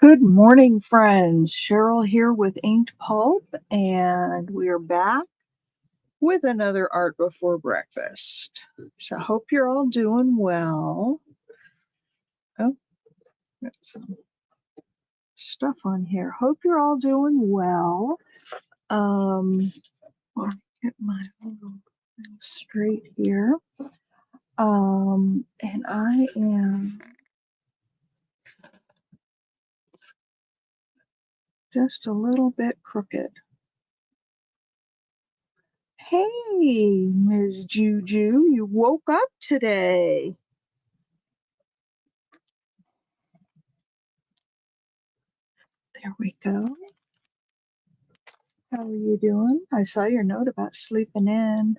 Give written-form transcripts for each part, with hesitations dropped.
Good morning, friends. Cheryl here with Inked Pulp, and we are back with another Art Before Breakfast. So I hope you're all doing well. Oh, got some stuff on here. Hope you're all doing well. I'll get my little thing straight here. And I am just a little bit crooked. Hey, Ms. Juju, you woke up today. There we go. How are you doing? I saw your note about sleeping in.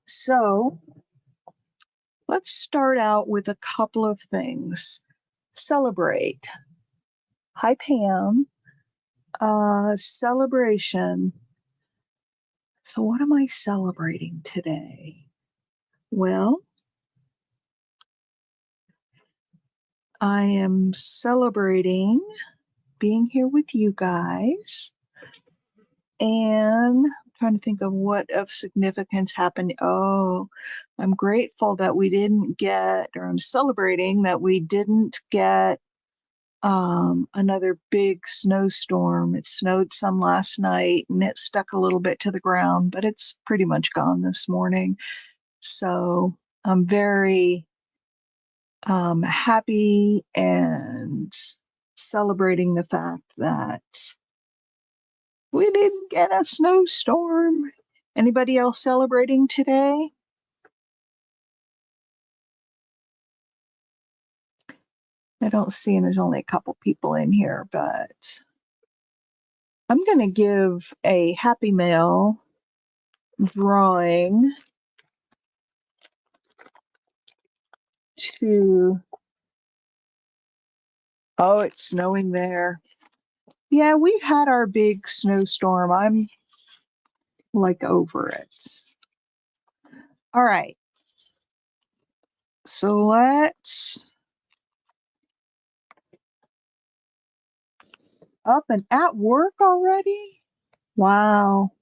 So let's start out with a couple of things. Celebrate. Hi, Pam. Celebration. So what am I celebrating today? Well, I am celebrating being here with you guys, and I'm trying to think of what of significance happened. Oh, I'm grateful that we didn't get, or I'm celebrating that we didn't get another big snowstorm. It snowed some last night and it stuck a little bit to the ground, but it's pretty much gone this morning. So I'm very happy and celebrating the fact that we didn't get a snowstorm. Anybody else celebrating today? I don't see, and there's only a couple people in here, but I'm going to give a Happy Mail drawing to, oh, it's snowing there. Yeah, we had our big snowstorm. I'm like over it. All right. So let's up and at work already? Wow.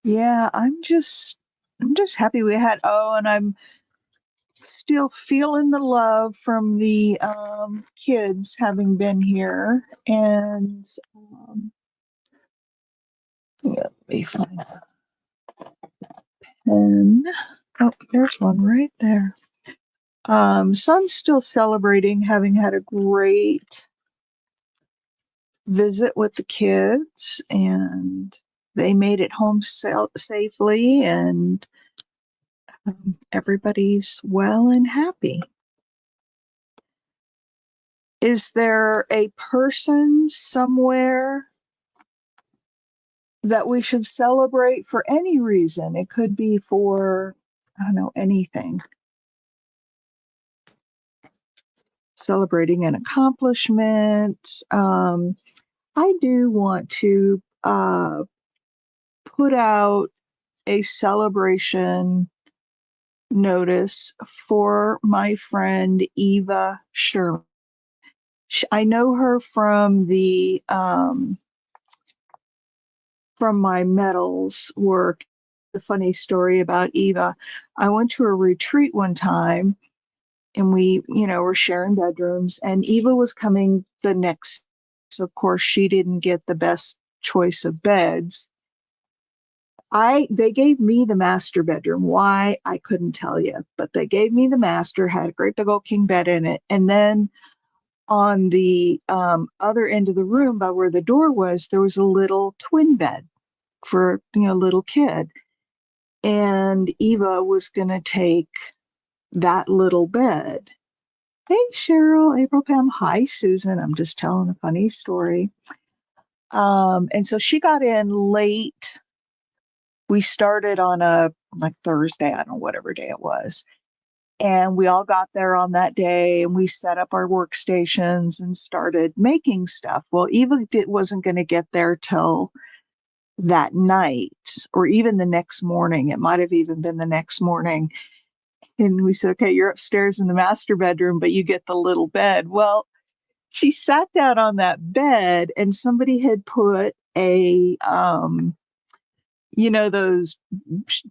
Yeah, I'm just happy we had, oh, and I'm still feeling the love from the kids having been here. And let me find a pen. Oh, there's one right there. So I'm still celebrating having had a great visit with the kids, and they made it home safely, and everybody's well and happy. Is there a person somewhere that we should celebrate for any reason? It could be for, I don't know, anything. Celebrating an accomplishment. I do want to put out a celebration notice for my friend Eva Sherman. I know her from the from my metals work. The funny story about Eva, I went to a retreat one time and we, were sharing bedrooms, and Eva was coming the next. So of course she didn't get the best choice of beds. They gave me the master bedroom. Why, I couldn't tell you, but they gave me the master, had a great big old king bed in it. And then on the other end of the room by where the door was, there was a little twin bed for, a little kid. And Eva was going to take that little bed. Hey, Cheryl, April, Pam. Hi, Susan. I'm just telling a funny story. And so she got in late. We started on a Thursday, I don't know, whatever day it was. And we all got there on that day, and we set up our workstations and started making stuff. Well, Eva wasn't going to get there till that night, or even the next morning. It might have even been the next morning. And we said, okay, you're upstairs in the master bedroom, but you get the little bed. Well, she sat down on that bed and somebody had put those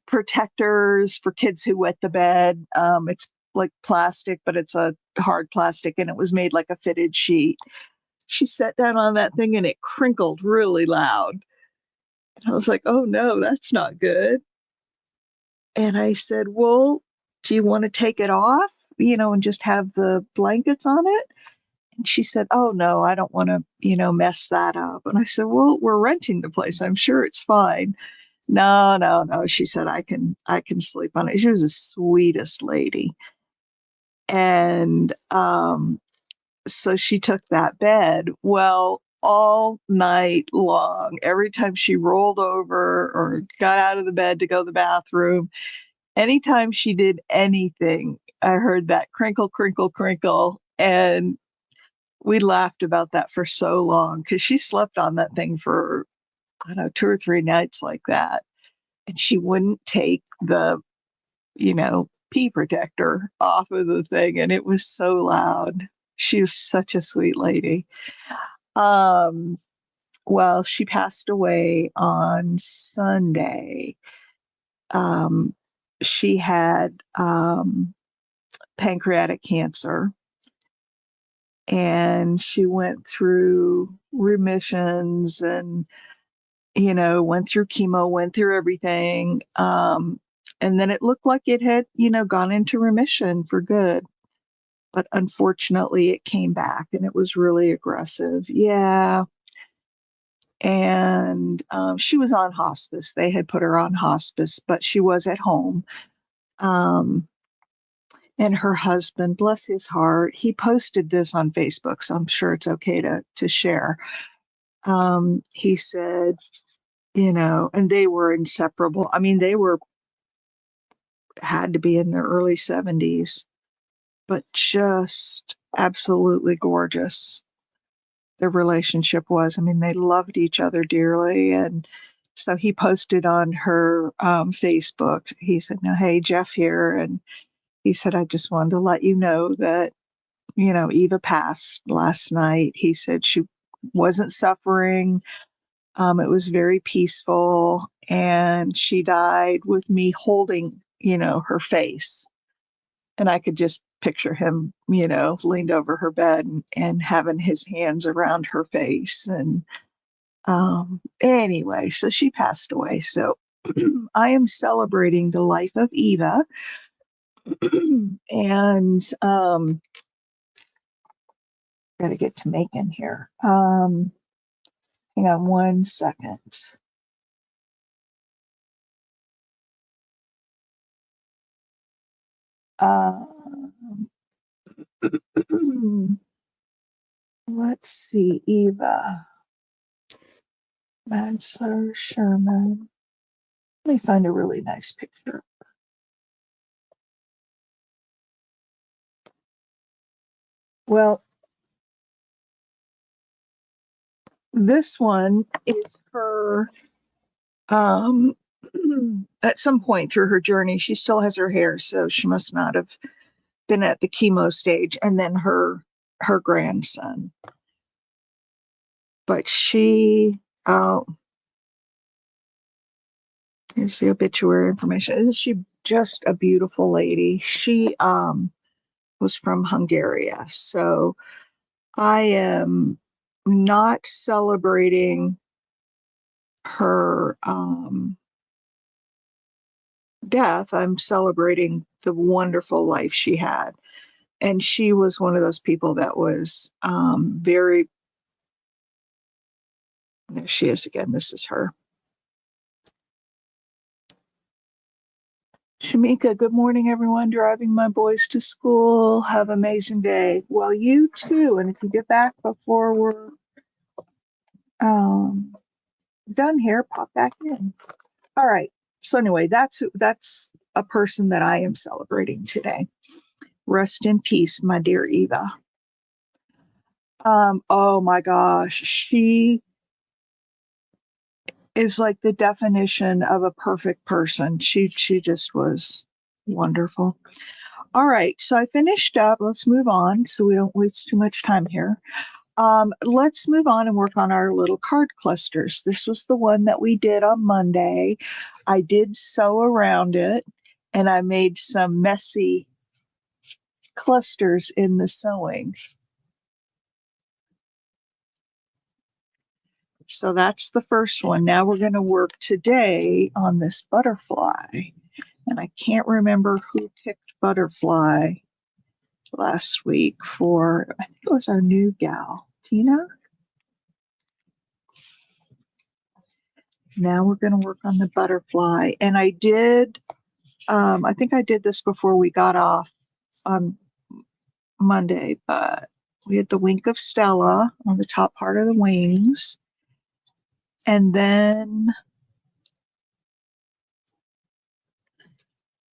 protectors for kids who wet the bed. It's like plastic, but it's a hard plastic, and it was made like a fitted sheet. She sat down on that thing and it crinkled really loud. And I was like, oh no, that's not good. And I said, well, do you want to take it off, and just have the blankets on it? And she said, oh no, I don't want to, mess that up. And I said, well, we're renting the place. I'm sure it's fine. No, no, no. She said, I can sleep on it. She was the sweetest lady. And so she took that bed. Well, all night long, every time she rolled over or got out of the bed to go to the bathroom, anytime she did anything, I heard that crinkle, crinkle, crinkle. And we laughed about that for so long because she slept on that thing for, I don't know, 2 or 3 nights like that. And she wouldn't take the, pee protector off of the thing. And it was so loud. She was such a sweet lady. Um, well, she passed away on Sunday. Um, she had pancreatic cancer, and she went through remissions and, went through chemo, went through everything. And then it looked like it had, gone into remission for good. But unfortunately, it came back and it was really aggressive. Yeah. And she was on hospice. They had put her on hospice, but she was at home. Um, and her husband, bless his heart, he posted this on Facebook, so I'm sure it's okay to share. He said, and they were inseparable. I mean, had to be in their early 70s, but just absolutely gorgeous. Their relationship was. I mean, they loved each other dearly. And so he posted on her Facebook. He said, no, hey, Jeff here. And he said, I just wanted to let you know that, Eva passed last night. He said she wasn't suffering. It was very peaceful. And she died with me holding, her face. And I could just picture him, leaned over her bed and having his hands around her face. And anyway, so she passed away. So I am celebrating the life of Eva. And got to get to Macon here. Hang on 1 second. Let's see, Eva. Mansler Sherman. Let me find a really nice picture. Well, this one is her at some point through her journey. She still has her hair, so she must not have been at the chemo stage. And then her grandson. But she, here's the obituary information. Isn't she just a beautiful lady? She was from Hungary. So I am not celebrating her death. I'm celebrating the wonderful life she had. And she was one of those people that was very, there she is again. This is her. Shamika, good morning, everyone. Driving my boys to school. Have an amazing day. Well, you too. And if you get back before we're done here, pop back in. All right. So anyway, that's a person that I am celebrating today. Rest in peace, my dear Eva. Oh my gosh, she is like the definition of a perfect person. She just was wonderful. All right, so I finished up. Let's move on so we don't waste too much time here. Let's move on and work on our little card clusters. This was the one that we did on Monday. I did sew around it and I made some messy clusters in the sewing. So that's the first one. Now we're going to work today on this butterfly. And I can't remember who picked butterfly last week for, I think it was our new gal, Tina. Now we're going to work on the butterfly. And I did, I think I did this before we got off on Monday, but we had the wink of Stella on the top part of the wings. And then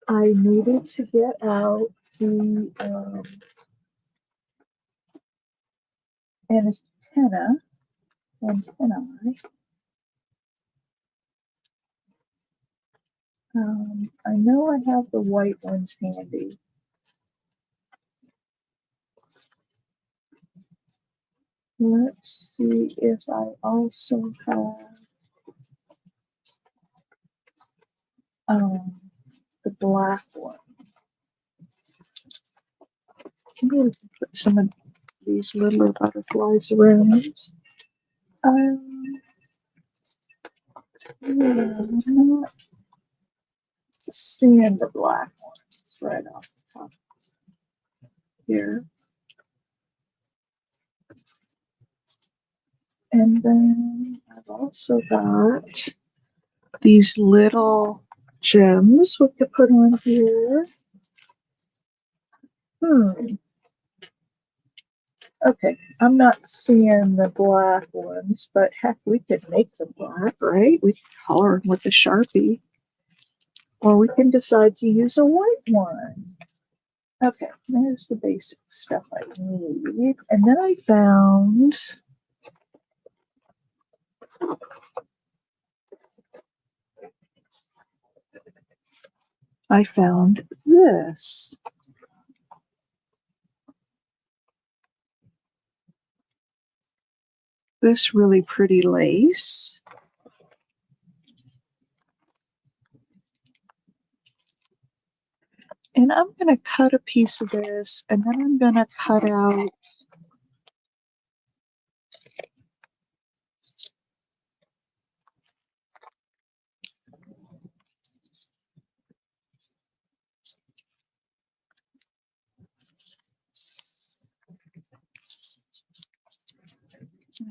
I needed to get out the antennae. I know I have the white ones handy. Let's see if I also have the black one. Maybe we can put some of these little butterflies around. I'm not seeing the black ones right off the top here. And then I've also got these little gems we could put on here. Okay, I'm not seeing the black ones, but heck, we could make them black, right? We could color them with a Sharpie. Or we can decide to use a white one. Okay, there's the basic stuff I need. And then I found this. This really pretty lace. And I'm going to cut a piece of this, and then I'm going to cut out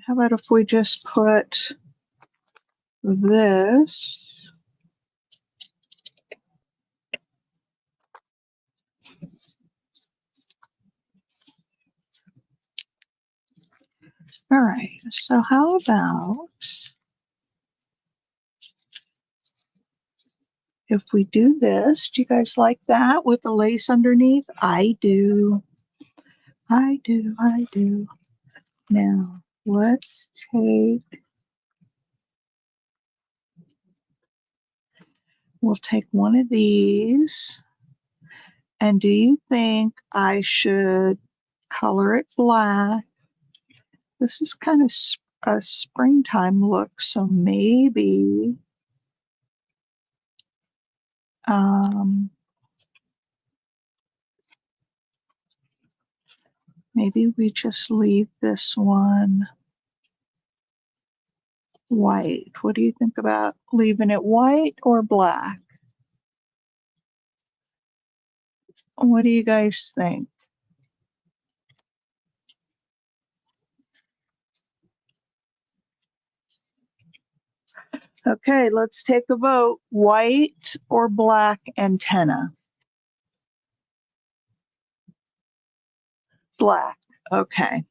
how about if we just put this all right, so how about if we do this? Do you guys like that with the lace underneath? I do. I do. I do. Now, let's we'll take one of these. And do you think I should color it black? This is kind of a springtime look, so maybe maybe we just leave this one white. What do you think about leaving it white or black? What do you guys think? Okay, let's take a vote. White or black antenna? Black. Okay.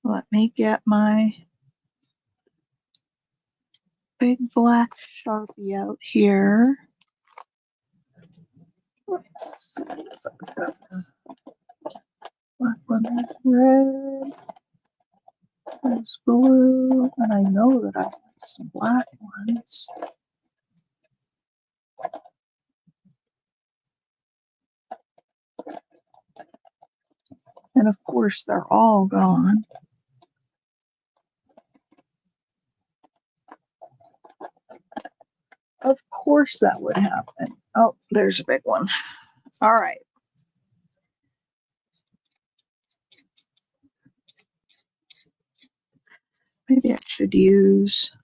Let me get my big black Sharpie out here. Let's see if I've got the black one with red. There's blue, and I know that I have some black ones. And of course, they're all gone. Of course that would happen. Oh, there's a big one. All right. Maybe I should use...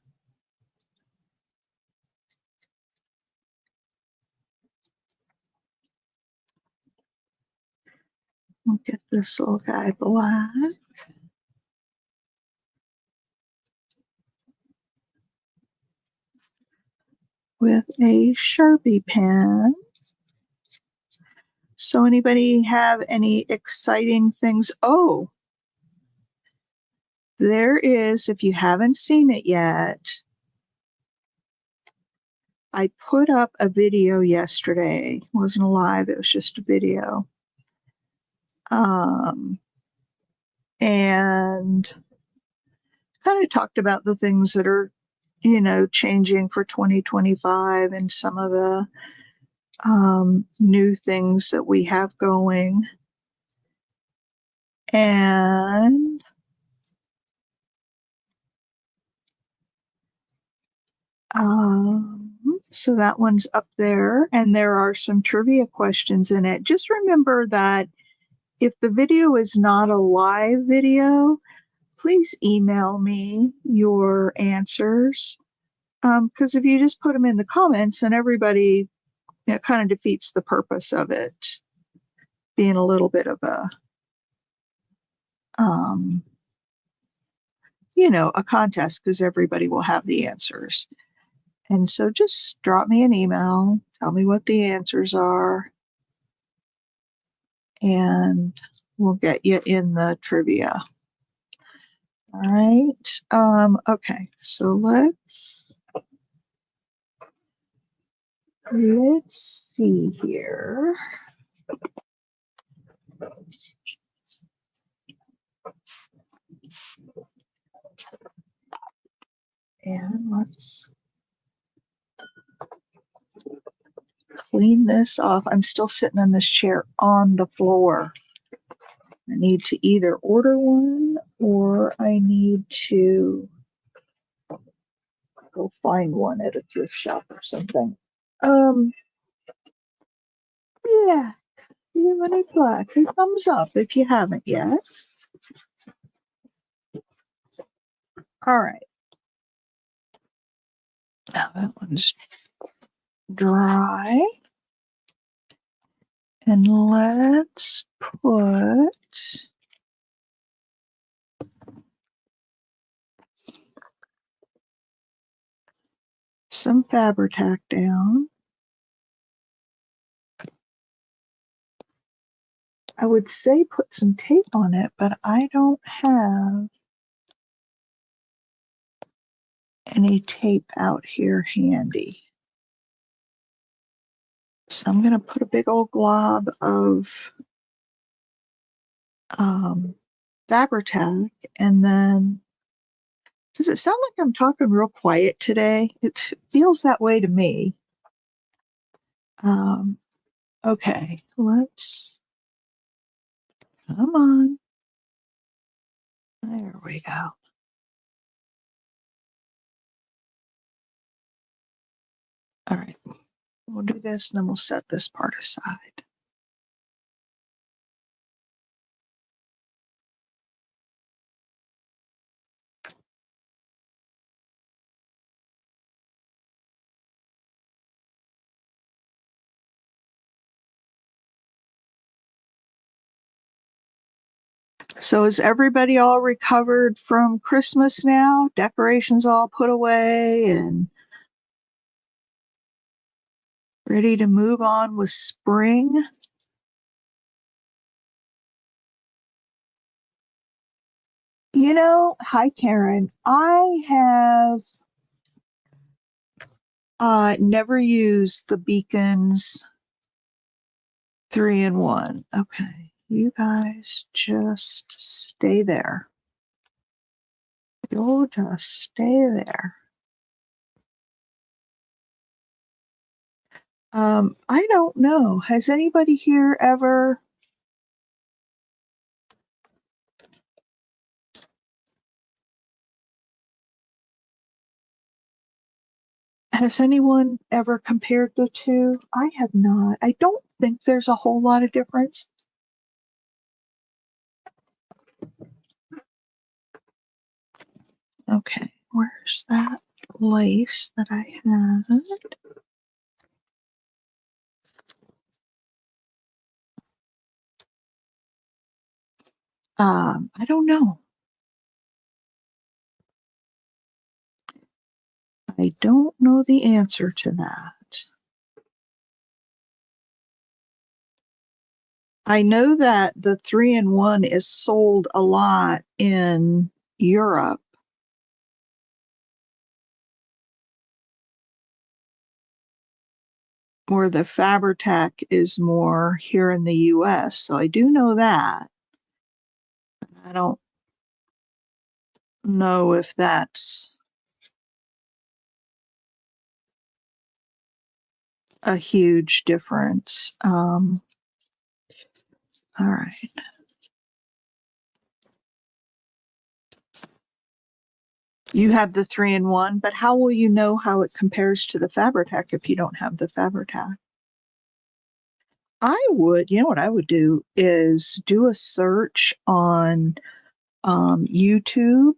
We'll get this little guy black. With a Sharpie pen. So anybody have any exciting things? Oh, there is, if you haven't seen it yet, I put up a video yesterday. It wasn't a live, it was just a video. And kind of talked about the things that are, changing for 2025 and some of the new things that we have going. And so that one's up there, and there are some trivia questions in it. Just remember that if the video is not a live video, please email me your answers. Because if you just put them in the comments, and everybody, it kind of defeats the purpose of it being a little bit of a, a contest, because everybody will have the answers. And so just drop me an email, tell me what the answers are, and we'll get you in the trivia. All right. Okay, so let's see here. And let's clean this off. I'm still sitting in this chair on the floor. I need to either order one or I need to go find one at a thrift shop or something. Yeah, give it a black. A thumbs up if you haven't yet. All right. Now that one's dry. And let's put some Fabri-Tac down. I would say put some tape on it, but I don't have any tape out here handy. So I'm going to put a big old glob of Fabri-Tac, and then, does it sound like I'm talking real quiet today? It feels that way to me. Okay, let's, come on. There we go. All right, we'll do this, and then we'll set this part aside. So is everybody all recovered from Christmas now? Decorations all put away and ready to move on with spring? Hi Karen. I have never used the Beacons 3-in-1. Okay, you guys just stay there. You'll just stay there. I don't know. Has anybody here ever... Has anyone ever compared the two? I have not. I don't think there's a whole lot of difference. Okay, where's that lace that I had? I don't know. I don't know the answer to that. I know that the 3-in-1 is sold a lot in Europe. Where the Fabri-Tac is more here in the US. So I do know that. I don't know if that's a huge difference. All right. You have the 3-in-1, but how will you know how it compares to the Fabri-Tac if you don't have the Fabri-Tac? You know what I would do is do a search on YouTube,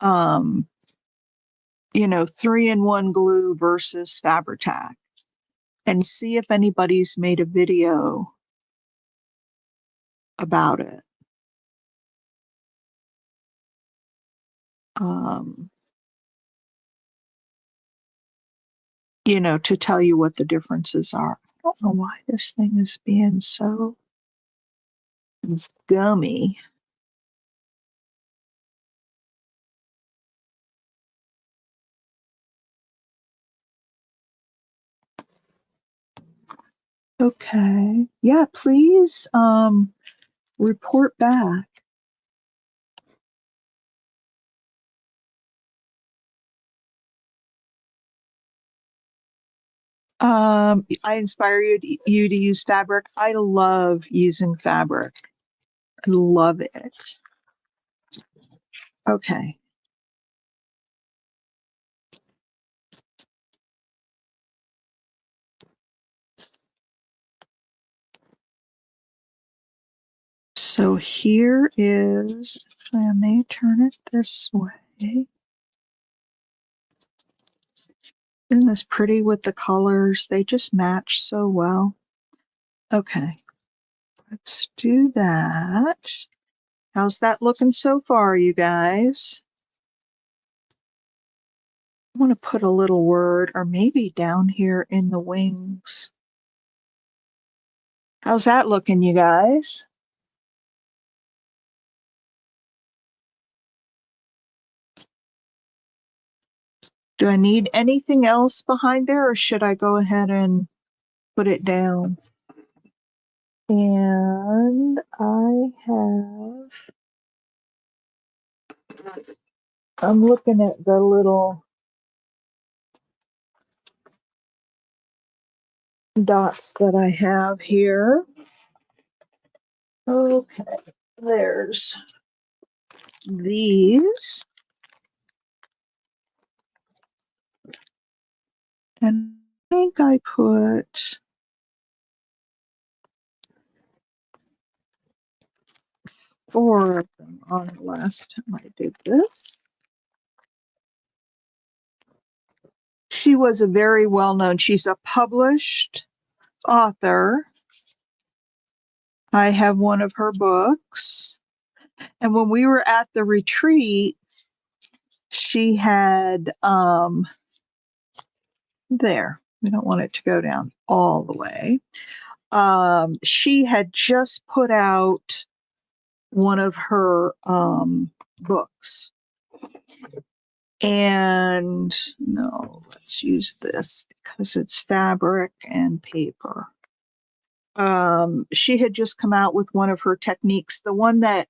3-in-1 glue versus Fabri-Tac, and see if anybody's made a video about it. To tell you what the differences are. I don't know why this thing is being so gummy. Okay. Yeah, please report back. I inspire you to use fabric. I love using fabric. I love it. Okay. So here is, actually, I may turn it this way. Isn't this pretty with the colors? They just match so well. Okay. Let's do that. How's that looking so far, you guys? I want to put a little word, or maybe down here in the wings. How's that looking, you guys? Do I need anything else behind there, or should I go ahead and put it down? And I'm looking at the little dots that I have here. Okay, there's these. And I think I put 4 of them on the last time I did this. She was a very well-known, she's a published author. I have one of her books. And when we were at the retreat, she had, there, we don't want it to go down all the way. She had just put out one of her books. And no, let's use this because it's fabric and paper. She had just come out with one of her techniques, the one that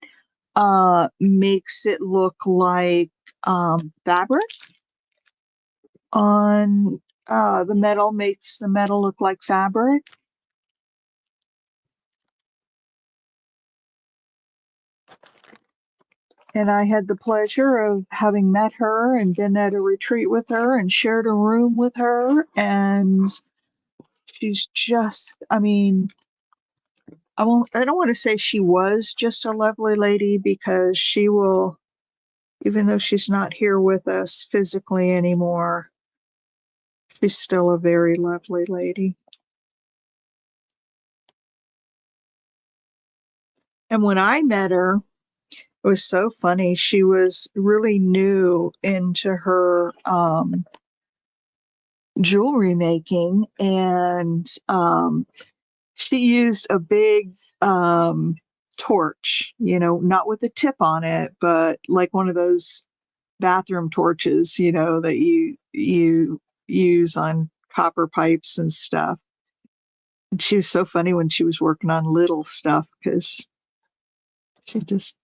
makes it look like fabric on the metal, makes the metal look like fabric. And I had the pleasure of having met her and been at a retreat with her and shared a room with her. And she's just, I mean, I don't want to say she was just a lovely lady, because she will, even though she's not here with us physically anymore, she's still a very lovely lady. And when I met her, it was so funny. She was really new into her jewelry making, and she used a big torch, not with a tip on it, but like one of those bathroom torches, that you use on copper pipes and stuff. And she was so funny when she was working on little stuff, because she just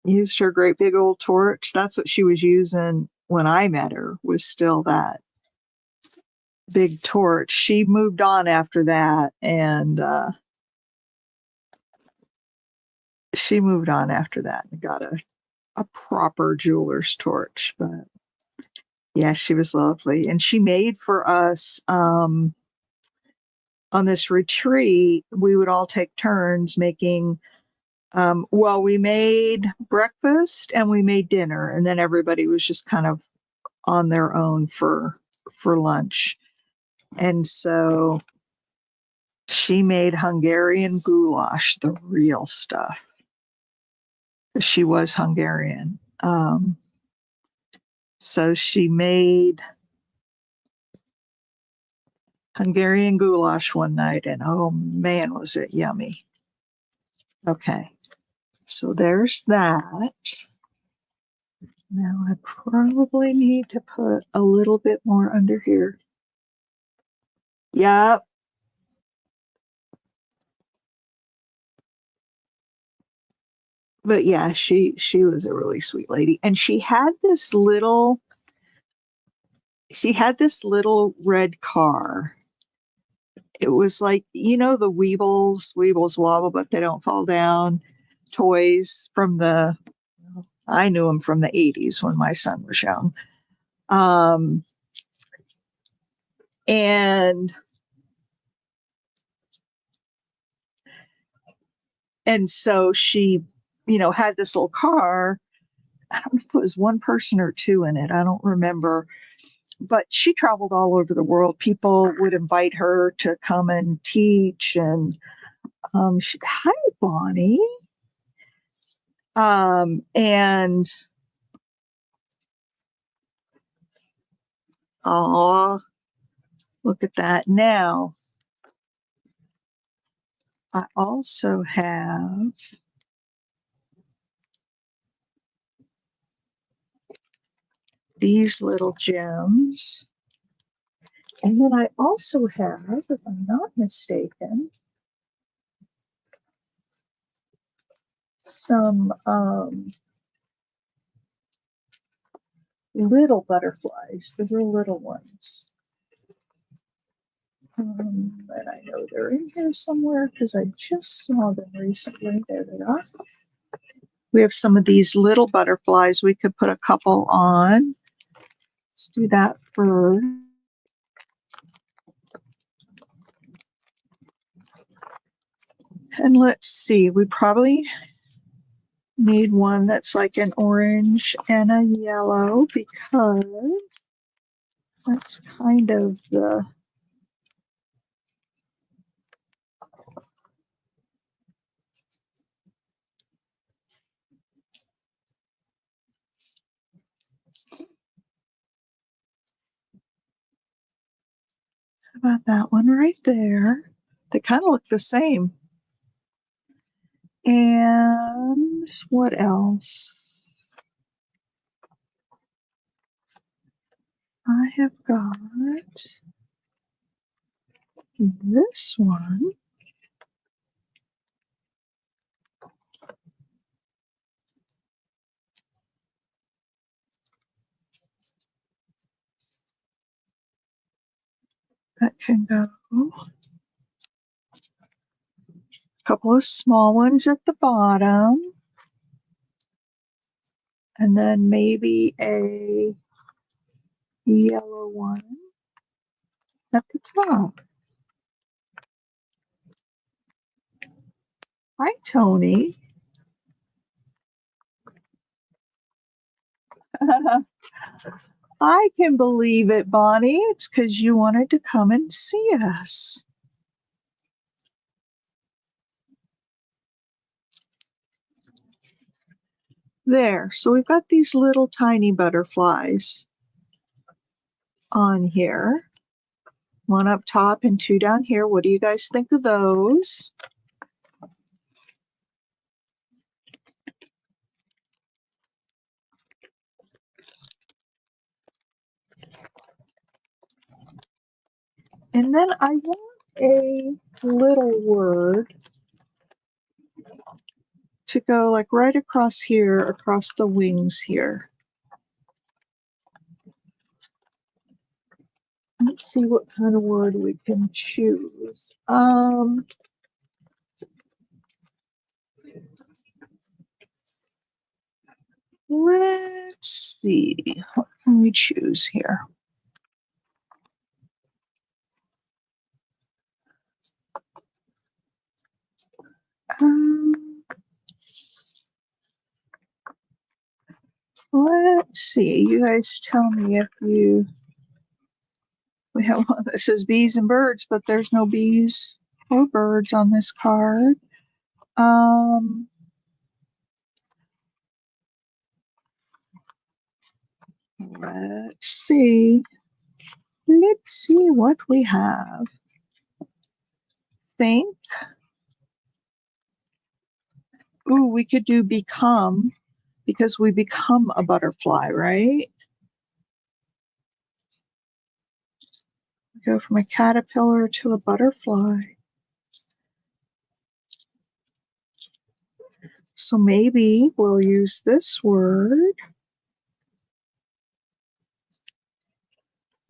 used her great big old torch. That's what she was using when I met her, was still that big torch. She moved on after that, and and got a proper jeweler's torch. But yeah, she was lovely. And she made for us on this retreat, we would all take turns making. Well, we made breakfast and we made dinner, and then everybody was just kind of on their own for lunch. And so she made Hungarian goulash, the real stuff. She was Hungarian. So she made Hungarian goulash one night, and oh man, was it yummy. Okay, so there's that. Now I probably need to put a little bit more under here. Yep. But yeah, she was a really sweet lady, and she had this little red car. It was like, the Weebles wobble but they don't fall down toys from I knew them from the 80s when my son was young. Um, and and so she, had this little car. I don't know if it was one person or two in it. I don't remember. But she traveled all over the world. People would invite her to come and teach. And hi, Bonnie. And oh, look at that. Now, I also have these little gems. And then I also have, if I'm not mistaken, some little butterflies, the real little ones. And I know they're in here somewhere because I just saw them recently. There they are. We have some of these little butterflies. We could put a couple on. Let's do that first. And let's see, we probably need one that's like an orange and a yellow, because that's kind of the about that one right there. They kind of look the same. And what else? I have got this one. That can go. A couple of small ones at the bottom. And then maybe a yellow one at the top. Hi, Tony. I can believe it, Bonnie. It's because you wanted to come and see us. There. So we've got these little tiny butterflies on here. One up top and two down here. What do you guys think of those? And then I want a little word to go like right across here, across the wings here. Let's see what kind of word we can choose. Let's see. What can we choose here? Let's see. You guys tell me if you. We have one that says bees and birds, but there's no bees or birds on this card. Let's see. Let's see what we have. Think. Ooh, we could do become because we become a butterfly, right? Go from a caterpillar to a butterfly. So maybe we'll use this word.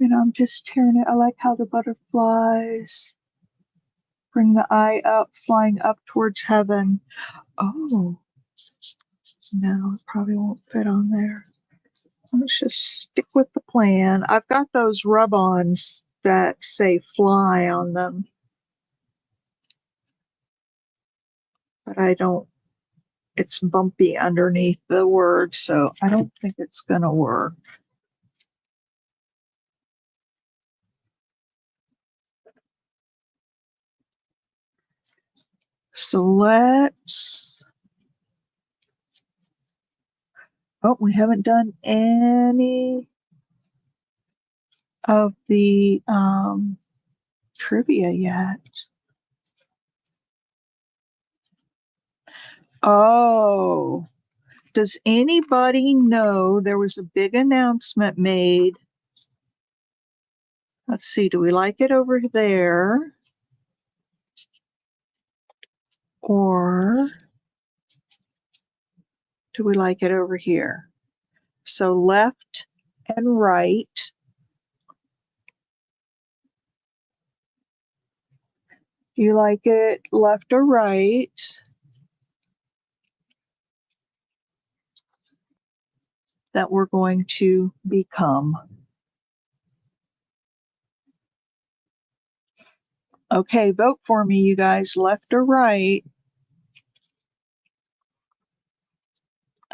I'm just tearing it. I like how the butterflies bring the eye up, flying up towards heaven. Oh, no, it probably won't fit on there. Let's just stick with the plan. I've got those rub-ons that say fly on them, but I don't, it's bumpy underneath the word, so I don't think it's going to work. So we haven't done any of the trivia yet. Oh, does anybody know there was a big announcement made? Let's see, do we like it over there? Or do we like it over here? So left and right. You like it left or right? That we're going to become. Okay, vote for me, you guys, left or right.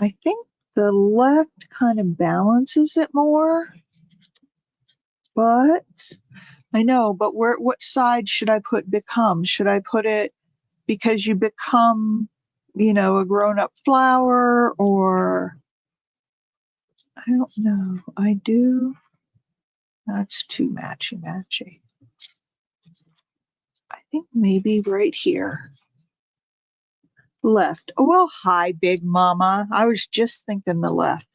I think the left kind of balances it more, but I know, but what side should I put become? Should I put it because you become, a grown-up flower, or I don't know. I do. That's too matchy-matchy. I think maybe right here. Left. Oh, well, hi, Big Mama. I was just thinking the left.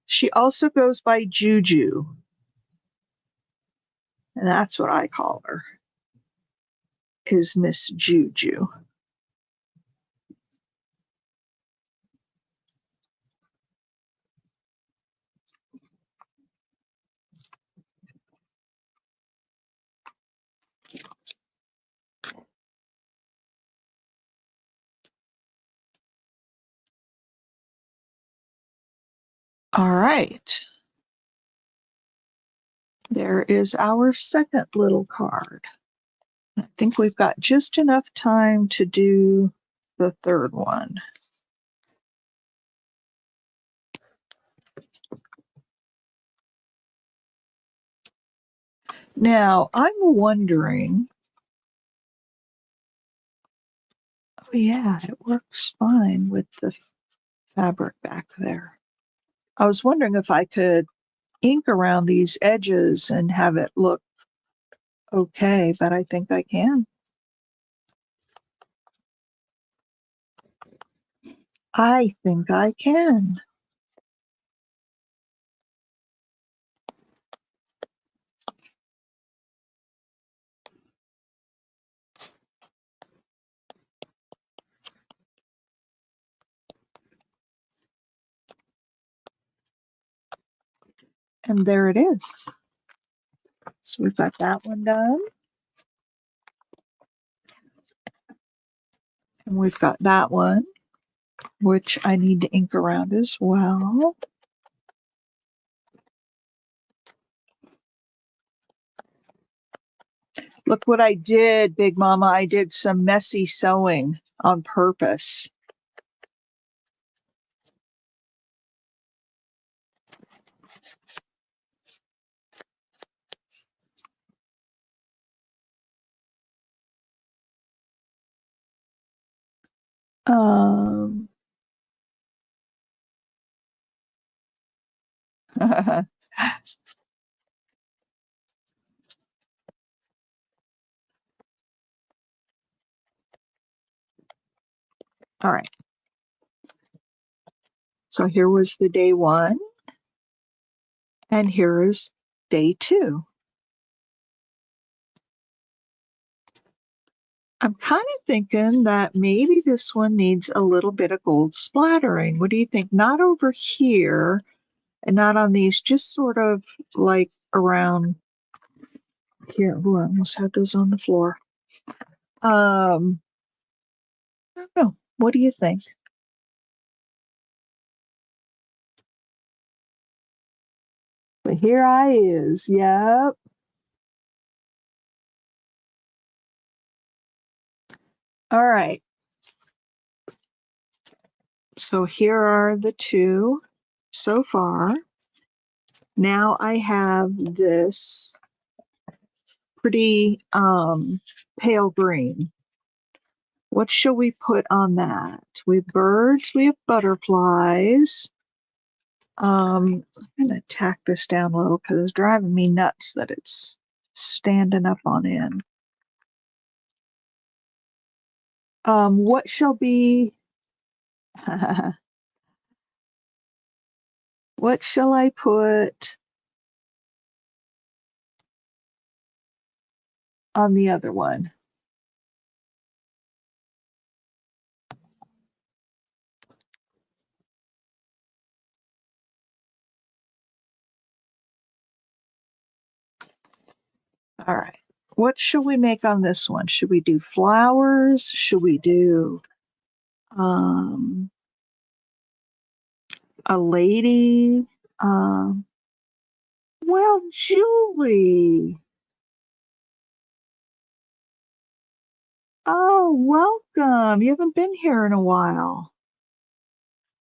She also goes by Juju. And that's what I call her, is Miss Juju. All right. There is our second little card. I think we've got just enough time to do the third one. Now, I'm wondering, oh yeah, it works fine with the fabric back there. I was wondering if I could ink around these edges and have it look okay, but I think I can. I think I can. And there it is. So we've got that one done. And we've got that one, which I need to ink around as well. Look what I did, Big Mama. I did some messy sewing on purpose. Um, all right. So here was the day one, and here is day two. I'm kind of thinking that maybe this one needs a little bit of gold splattering. What do you think? Not over here and not on these, just sort of like around here. Ooh, I almost had those on the floor. I don't know. What do you think? But here I is. Yep. All right. So here are the two so far. Now I have this pretty pale green. What shall we put on that? We have birds, we have butterflies. I'm going to tack this down a little because it's driving me nuts that it's standing up on end. What shall be, what shall I put on the other one? All right. What should we make on this one? Should we do flowers? Should we do a lady? Well, Julie. Oh, welcome. You haven't been here in a while.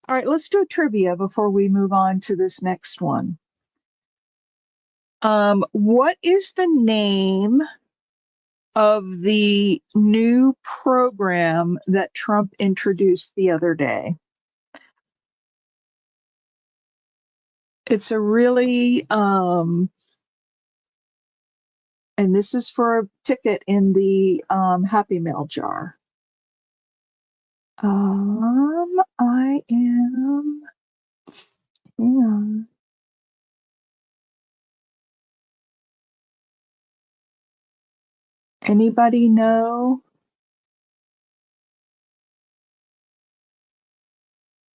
All right, let's do a trivia before we move on to this next one. What is the name of the new program that Trump introduced the other day? It's a really, and this is for a ticket in the Happy Mail jar. I am, hang on. Anybody know?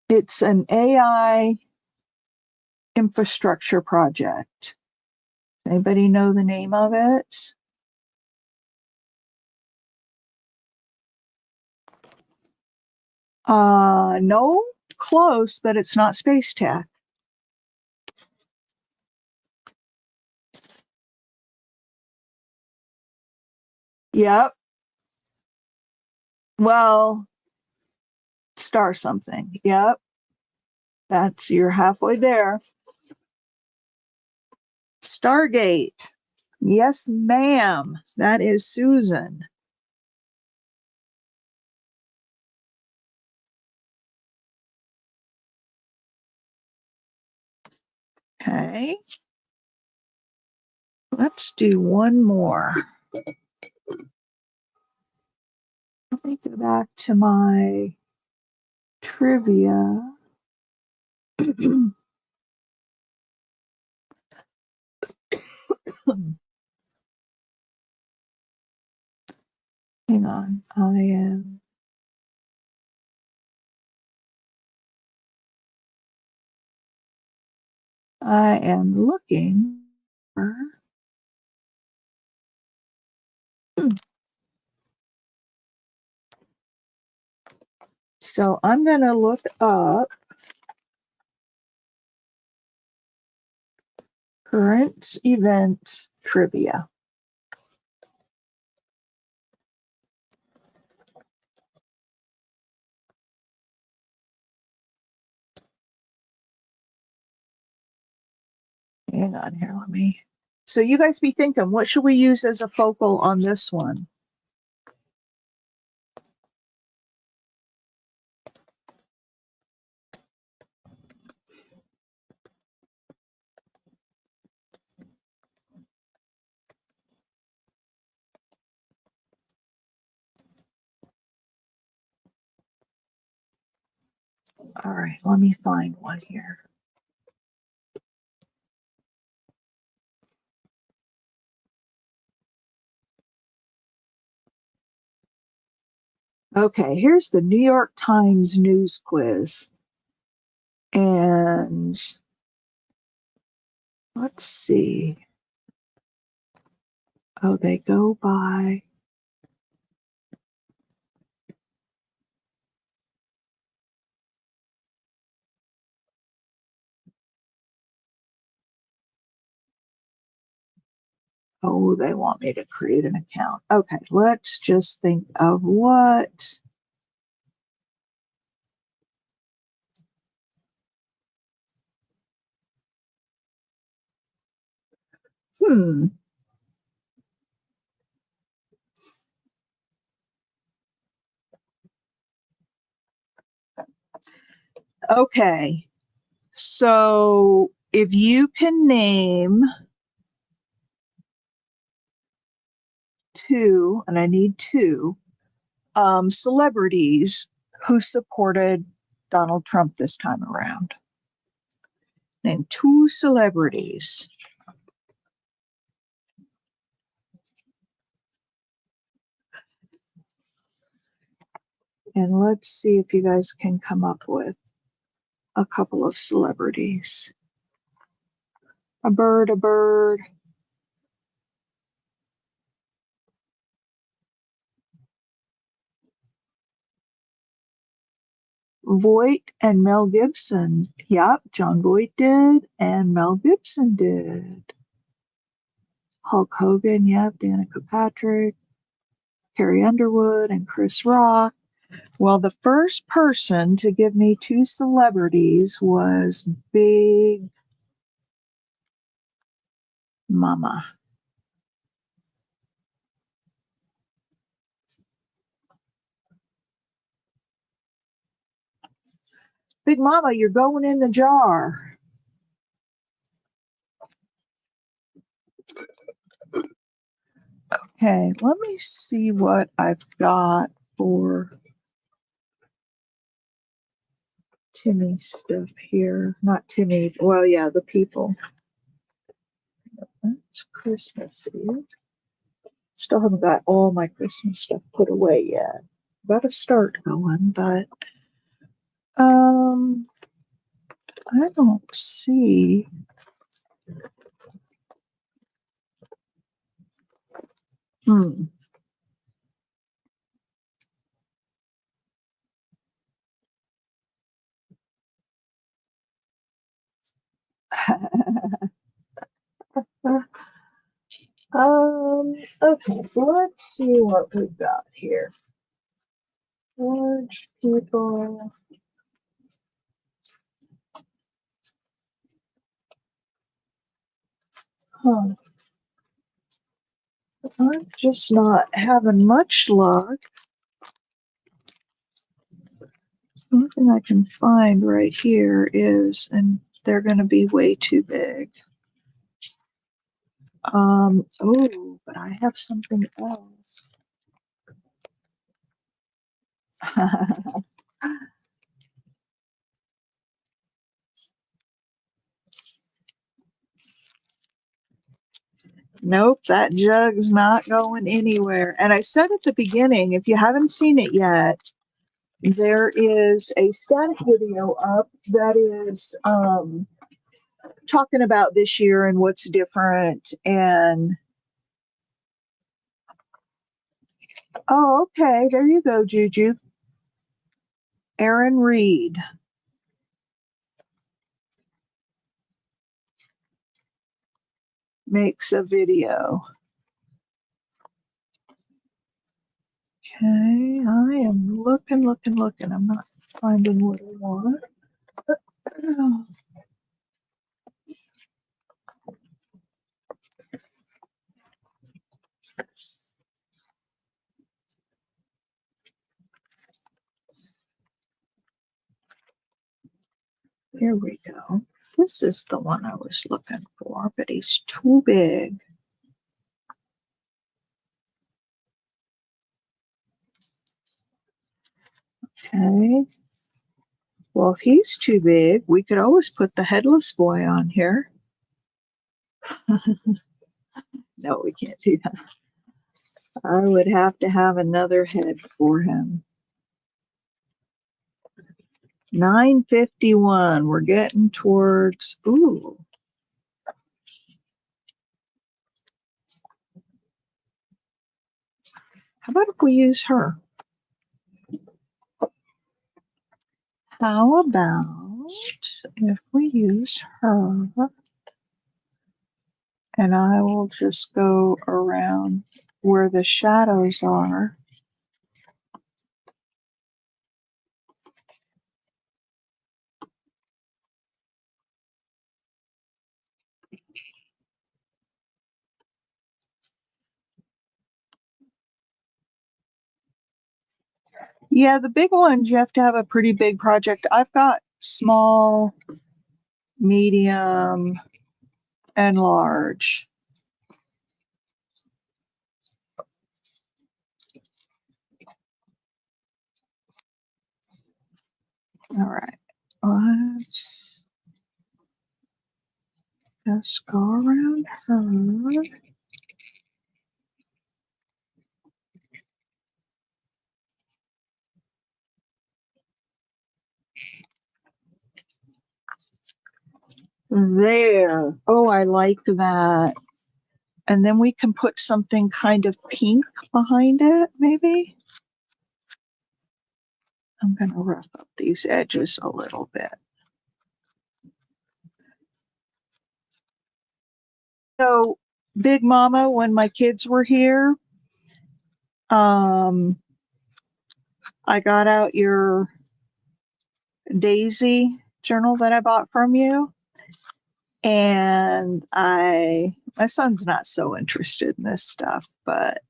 It's an AI infrastructure project. Anybody know the name of it? No, close, but it's not space tech. Yep. Well, star something. Yep. You're halfway there. Stargate. Yes, ma'am. That is Susan. Okay. Let's do one more. Let me go back to my trivia. Hang on. I am looking for. So I'm going to look up current event trivia. Hang on here, let me. So you guys be thinking, what should we use as a focal on this one? All right, let me find one here. Okay, here's the New York Times news quiz. And let's see. Oh, they go by. Oh, they want me to create an account. Okay, let's just think of what. Hmm. Okay. So if you can name two, and I need two, celebrities who supported Donald Trump this time around. Name two celebrities. And let's see if you guys can come up with a couple of celebrities. A bird, a bird. Voight and Mel Gibson. Yep, John Voight did, and Mel Gibson did. Hulk Hogan, yep, Danica Patrick, Carrie Underwood, and Chris Rock. Well, the first person to give me two celebrities was Big Mama. Big Mama, you're going in the jar. Okay, let me see what I've got for Timmy stuff here. Not Timmy, well, yeah, the people. It's Christmas Eve. Still haven't got all my Christmas stuff put away yet. Got to start going, but I don't see. Okay, so let's see what we've got here. Large people. Huh. I'm just not having much luck. The only thing I can find right here is, and they're going to be way too big. Oh, but I have something else. Nope, that jug's not going anywhere. And I said at the beginning, if you haven't seen it yet, there is a static video up that is talking about this year and what's different. And oh, okay, there you go, Juju. Aaron Reed makes a video. Okay, I am looking. I'm not finding what I want. Here we go. This is the one I was looking for, but he's too big. Okay. Well, if he's too big, we could always put the headless boy on here. No, we can't do that. I would have to have another head for him. 9:51. We're getting towards, ooh. How about if we use her? How about if we use her? And I will just go around where the shadows are. Yeah, the big ones, you have to have a pretty big project. I've got small, medium, and large. All right, let's just go around her. There. Oh, I like that. And then we can put something kind of pink behind it, maybe. I'm going to rough up these edges a little bit. So, Big Mama, when my kids were here, I got out your Daisy journal that I bought from you. And my son's not so interested in this stuff, but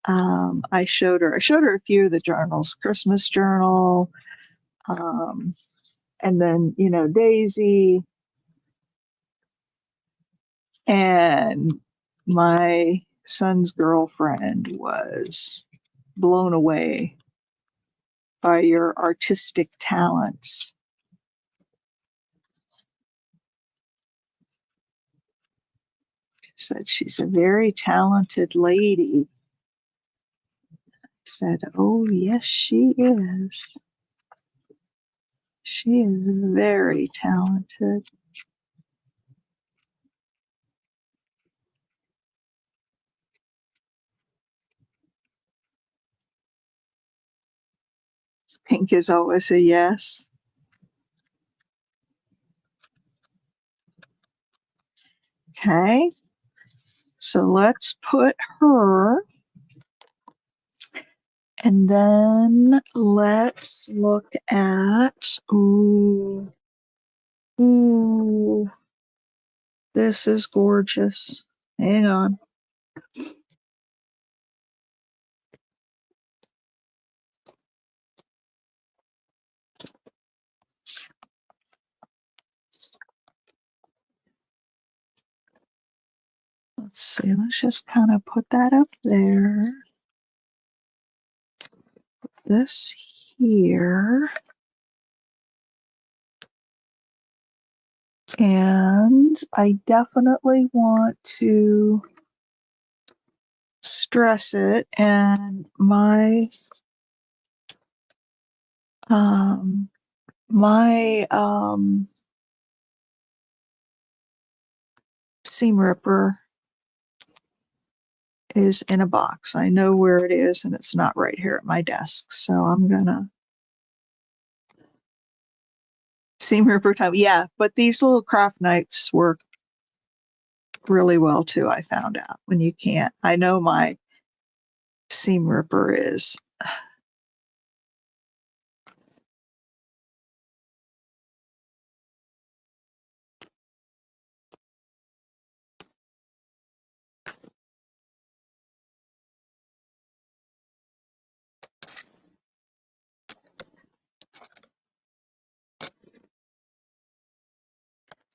I showed her a few of the journals, Christmas journal, and then, Daisy. And my son's girlfriend was blown away by your artistic talents. said, she's a very talented lady. I said, oh, yes, she is. She is very talented. Pink is always a yes. Okay. So let's put her. And then let's look at, ooh, this is gorgeous. Hang on. Let's see, let's just kind of put that up there. This here. And I definitely want to stress it, and my seam ripper is in a box. I know where it is, and it's not right here at my desk. So I'm gonna seam ripper time. Yeah, but these little craft knives work really well too. I found out when you can't. I know my seam ripper is.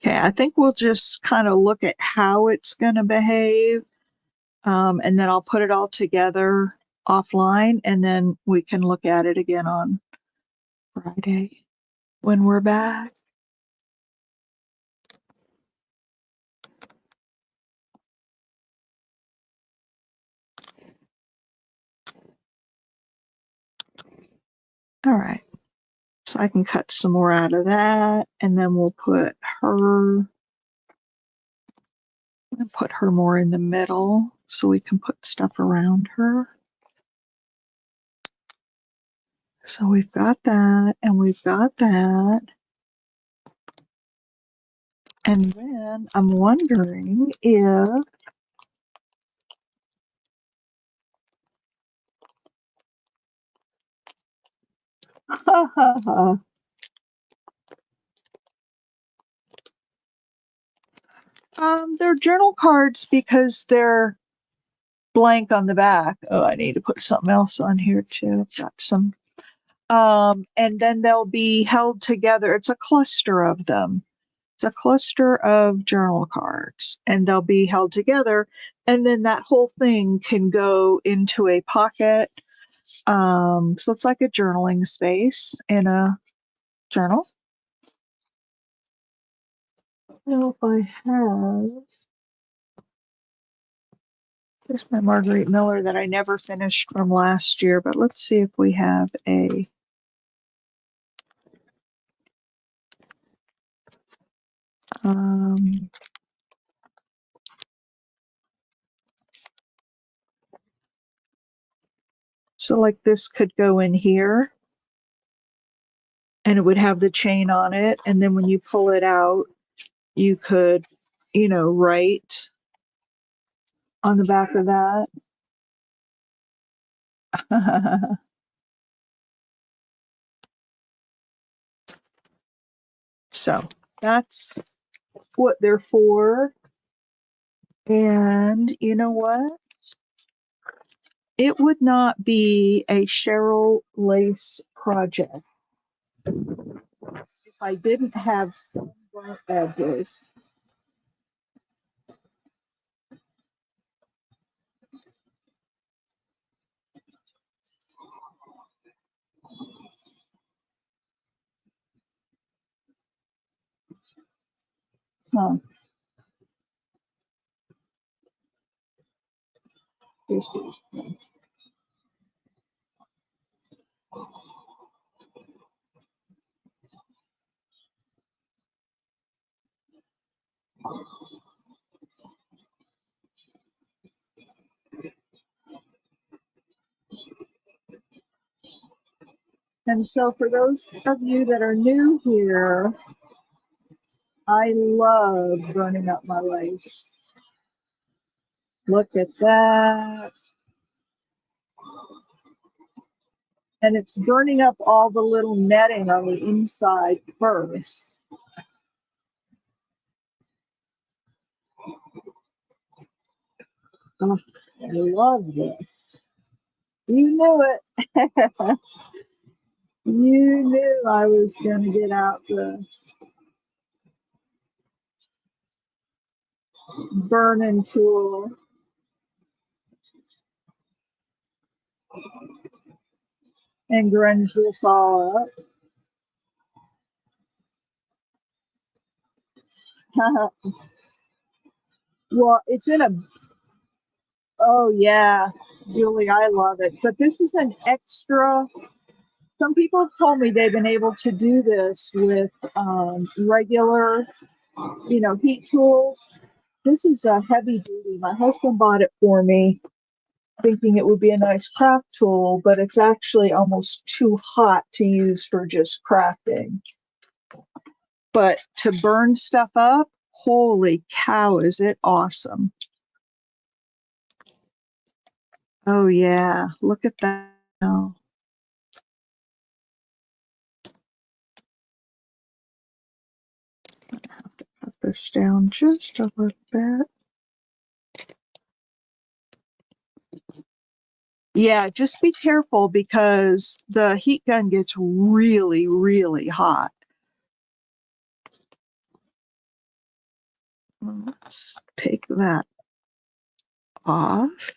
Okay, I think we'll just kind of look at how it's going to behave, and then I'll put it all together offline, and then we can look at it again on Friday when we're back. All right. So I can cut some more out of that, and then we'll put her more in the middle so we can put stuff around her. So we've got that, and we've got that. And then I'm wondering if they're journal cards because they're blank on the back. Oh, I need to put something else on here too. I've got some. And then they'll be held together. It's a cluster of them. It's a cluster of journal cards, and they'll be held together. And then that whole thing can go into a pocket. So it's like a journaling space in a journal. I don't know if I have. There's my Marguerite Miller that I never finished from last year, but let's see if we have a. Um, so like this could go in here, and it would have the chain on it, and then when you pull it out, you could, write on the back of that. So that's what they're for. And you know what? It would not be a Cheryl lace project if I didn't have some blunt edges. Huh. This is And so for those of you that are new here, I love burning up my lace. Look at that. And it's burning up all the little netting on the inside first. Oh, I love this. You knew it. You knew I was going to get out the burning tool. And grunge this all up. Well, it's in a, oh yeah, Julie, I love it. But this is an extra, some people have told me they've been able to do this with regular, heat tools. This is a heavy duty. My husband bought it for me, thinking it would be a nice craft tool, but it's actually almost too hot to use for just crafting. But to burn stuff up, holy cow, is it awesome. Oh yeah, look at that now. I have to put this down just a little bit. Yeah, just be careful because the heat gun gets really, really hot. Let's take that off.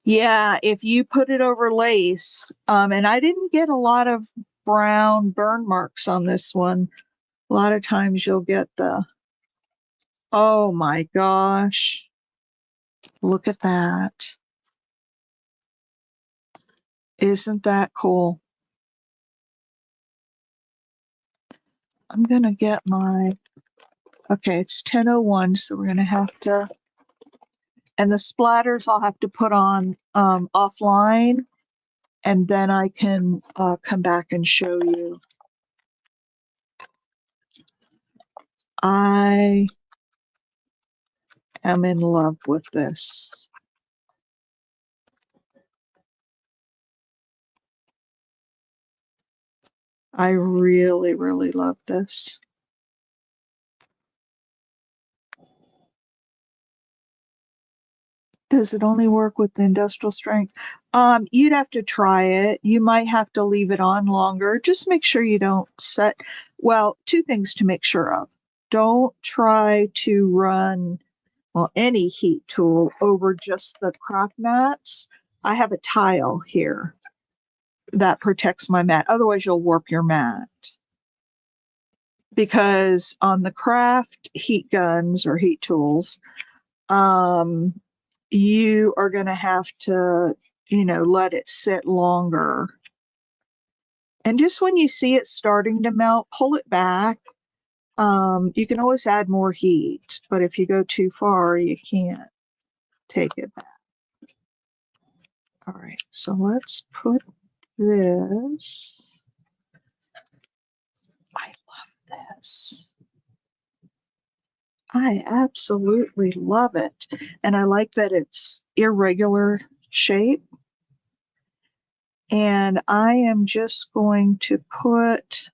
Yeah, if you put it over lace, and I didn't get a lot of brown burn marks on this one. A lot of times you'll get the, oh my gosh, look at that. Isn't that cool? I'm going to get my, okay, it's 10:01, so we're going to have to, and the splatters I'll have to put on offline, and then I can come back and show you. I am in love with this. I really, really love this. Does it only work with the industrial strength? You'd have to try it. You might have to leave it on longer. Just make sure you don't set, well, two things to make sure of. Don't try to run, well, any heat tool over just the craft mats. I have a tile here that protects my mat. Otherwise, you'll warp your mat. Because on the craft heat guns or heat tools, you are going to have to, let it sit longer. And just when you see it starting to melt, pull it back. You can always add more heat, but if you go too far, you can't take it back. All right, so let's put this. I love this. I absolutely love it. And I like that it's irregular shape. And I am just going to put,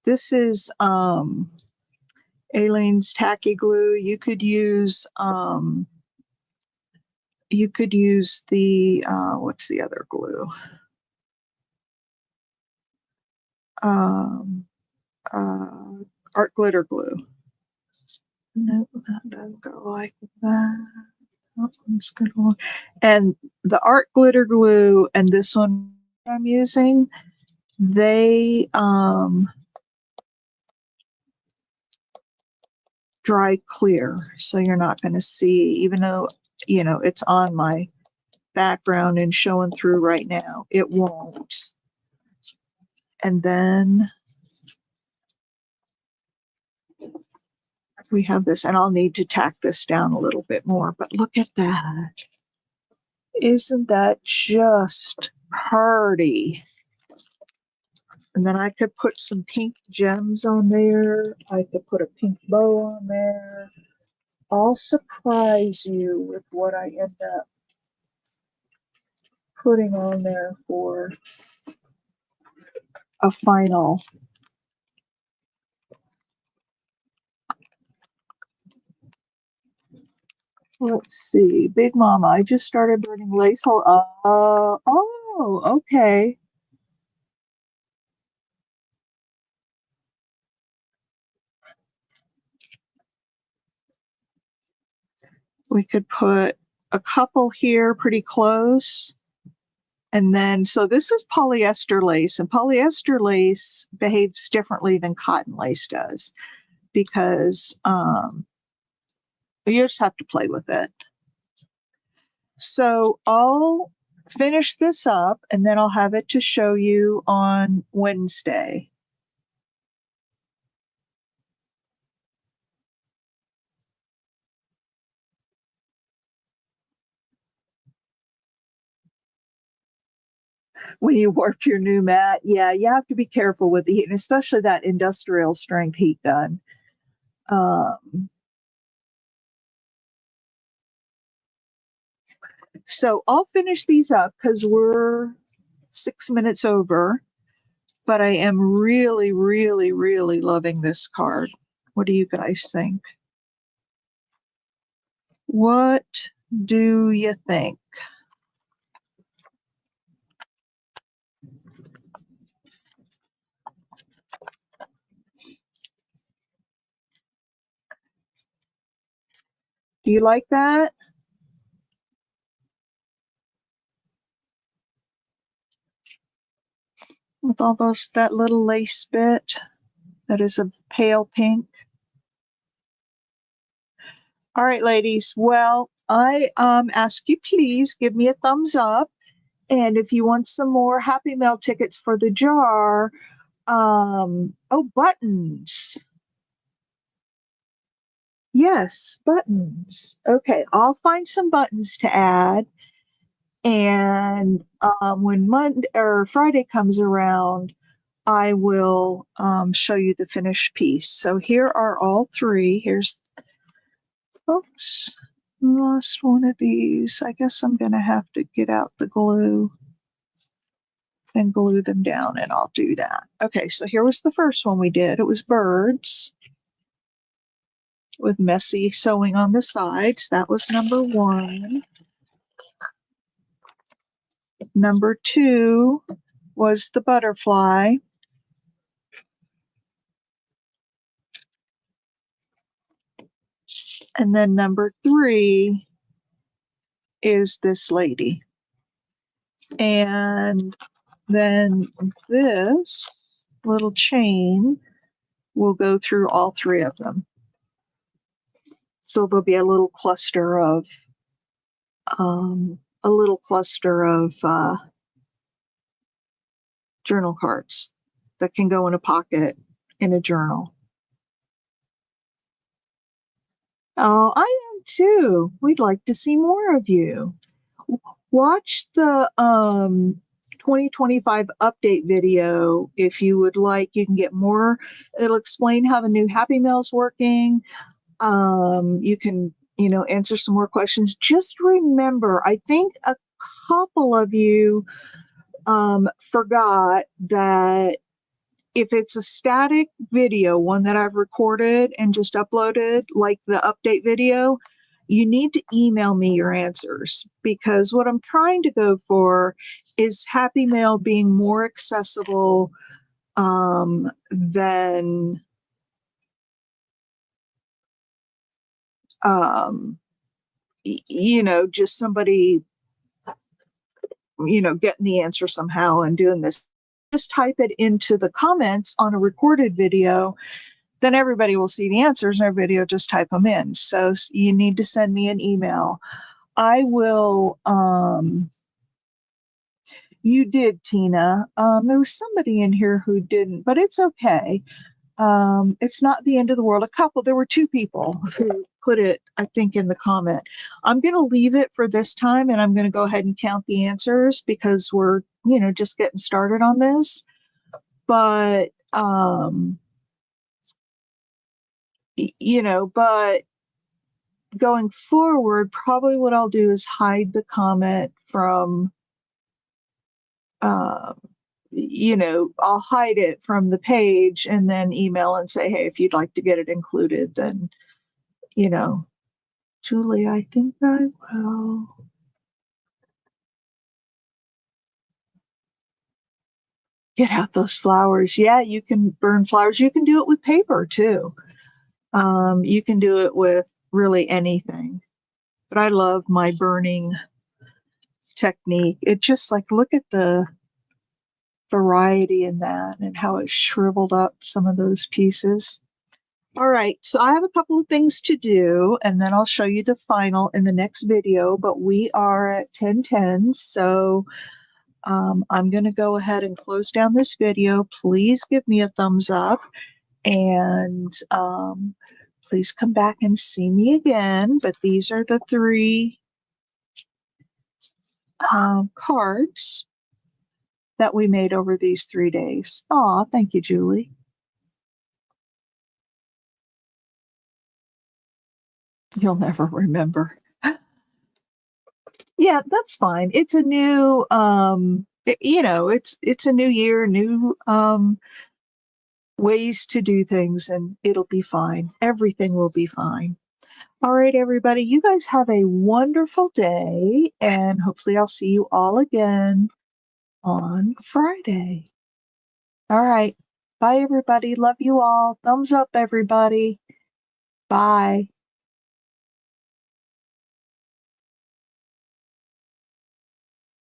this is Aleene's tacky glue. You could use the what's the other glue? Art glitter glue. No, that doesn't go like that. That one's good one. And the art glitter glue and this one I'm using, they dry clear, so you're not going to see, even though, you know, it's on my background and showing through right now, it won't. And then we have this, and I'll need to tack this down a little bit more, but look at that. Isn't that just pretty? And then I could put some pink gems on there. I could put a pink bow on there. I'll surprise you with what I end up putting on there for a final. Let's see. Big Mama, I just started burning lace hole. Oh, okay. We could put a couple here pretty close. And then, so this is polyester lace, and polyester lace behaves differently than cotton lace does because you just have to play with it. So I'll finish this up and then I'll have it to show you on Wednesday. When you work your new mat, yeah, you have to be careful with the heat, and especially that industrial strength heat gun. So I'll finish these up because we're 6 minutes over, but I am really, really, really loving this card. What do you guys think? What do you think? Do you like that? With all those, that little lace bit that is a pale pink. All right, ladies. Well, I ask you please give me a thumbs up. And if you want some more Happy Mail tickets for the jar, oh, buttons. Yes, buttons. Okay, I'll find some buttons to add. And when Monday or Friday comes around, I will show you the finished piece. So here are all three. Here's, oops, lost one of these. I guess I'm going to have to get out the glue and glue them down, and I'll do that. Okay, so here was the first one we did. It was birds with messy sewing on the sides. That was number one. Number two was the butterfly. And then number three is this lady. And then this little chain will go through all three of them. So there'll be a little cluster of journal cards that can go in a pocket in a journal. Oh, I am too. We'd like to see more of you. Watch the 2025 update video if you would like. You can get more. It'll explain how the new Happy Mail's working. You can, answer some more questions. Just remember, I think a couple of you forgot that if it's a static video, one that I've recorded and just uploaded, like the update video, you need to email me your answers, because what I'm trying to go for is Happy Mail being more accessible than just somebody, getting the answer somehow and doing this. Just type it into the comments on a recorded video then everybody will see the answers and everybody will just type them in. So you need to send me an email. I will, you did, Tina. There was somebody in here who didn't, but it's okay. It's not the end of the world. There were two people who put it, I think, in the comment. I'm going to leave it for this time and I'm going to go ahead and count the answers because we're, just getting started on this. But, but going forward, probably what I'll do is hide the comment from, I'll hide it from the page and then email and say, hey, if you'd like to get it included, then, Julie, I think I will. Get out those flowers. Yeah, you can burn flowers. You can do it with paper too. You can do it with really anything. But I love my burning technique. It just look at the variety in that and how it shriveled up some of those pieces. All right, so I have a couple of things to do, and then I'll show you the final in the next video, but we are at 10:10, so I'm going to go ahead and close down this video. Please give me a thumbs up, and please come back and see me again, but these are the 3 cards that we made over these 3 days. Aw, thank you, Julie. You'll never remember. Yeah, that's fine. It's a new, it's a new year, new ways to do things, and it'll be fine. Everything will be fine. All right, everybody, you guys have a wonderful day, and hopefully I'll see you all again on Friday. All right. Bye, everybody. Love you all. Thumbs up, everybody. Bye.